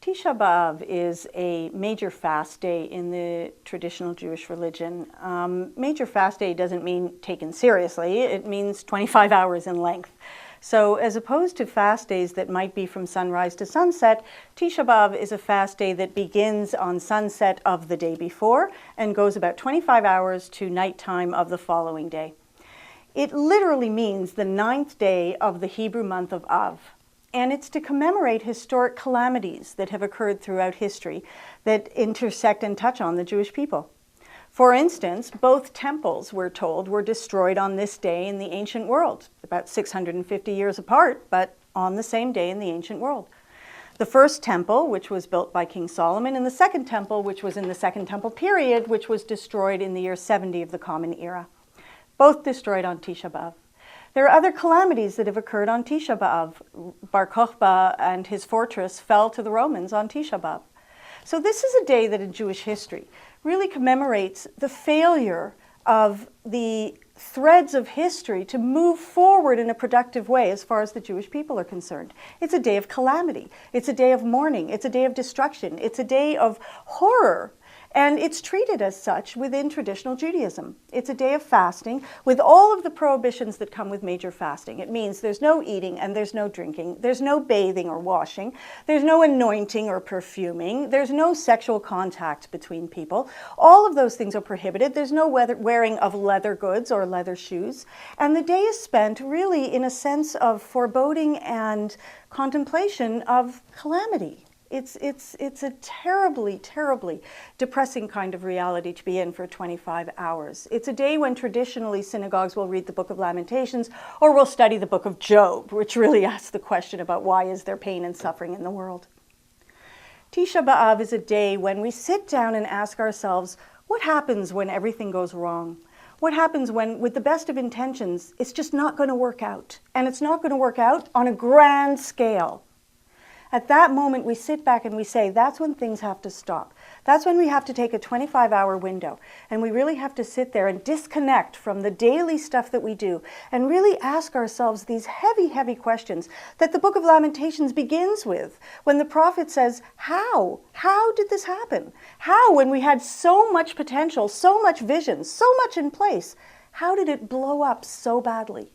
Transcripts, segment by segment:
Tisha B'Av is a major fast day in the traditional Jewish religion. Major fast day doesn't mean taken seriously, it means 25 hours in length. So as opposed to fast days that might be from sunrise to sunset, Tisha B'Av is a fast day that begins on sunset of the day before and goes about 25 hours to nighttime of the following day. It literally means the 9th day of the Hebrew month of Av. And it's to commemorate historic calamities that have occurred throughout history that intersect and touch on the Jewish people. For instance, both temples, we're told, were destroyed on this day in the ancient world, about 650 years apart, but on the same day in the ancient world. The first temple, which was built by King Solomon, and the second temple, which was in the Second Temple period, which was destroyed in the year 70 of the Common Era. Both destroyed on Tisha B'Av. There are other calamities that have occurred on Tisha B'Av. Bar Kokhba and his fortress fell to the Romans on Tisha B'Av. So this is a day that in Jewish history really commemorates the failure of the threads of history to move forward in a productive way as far as the Jewish people are concerned. It's a day of calamity. It's a day of mourning. It's a day of destruction. It's a day of horror. And it's treated as such within traditional Judaism. It's a day of fasting with all of the prohibitions that come with major fasting. It means there's no eating and there's no drinking. There's no bathing or washing. There's no anointing or perfuming. There's no sexual contact between people. All of those things are prohibited. There's no wearing of leather goods or leather shoes. And the day is spent really in a sense of foreboding and contemplation of calamity. It's a terribly, terribly depressing kind of reality to be in for 25 hours. It's a day when traditionally synagogues will read the Book of Lamentations or will study the Book of Job, which really asks the question about why is there pain and suffering in the world. Tisha B'Av is a day when we sit down and ask ourselves, what happens when everything goes wrong? What happens when, with the best of intentions, it's just not going to work out? And it's not going to work out on a grand scale. At that moment, we sit back and we say, that's when things have to stop. That's when we have to take a 25-hour window. And we really have to sit there and disconnect from the daily stuff that we do and really ask ourselves these heavy, heavy questions that the Book of Lamentations begins with when the prophet says, how? How did this happen? How, when we had so much potential, so much vision, so much in place, how did it blow up so badly?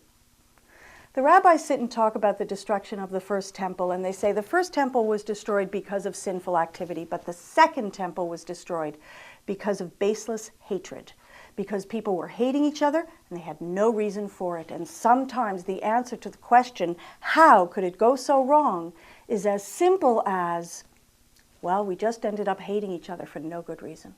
The rabbis sit and talk about the destruction of the first temple, and they say the first temple was destroyed because of sinful activity, but the second temple was destroyed because of baseless hatred, because people were hating each other and they had no reason for it. And sometimes the answer to the question, how could it go so wrong, is as simple as, well, we just ended up hating each other for no good reason.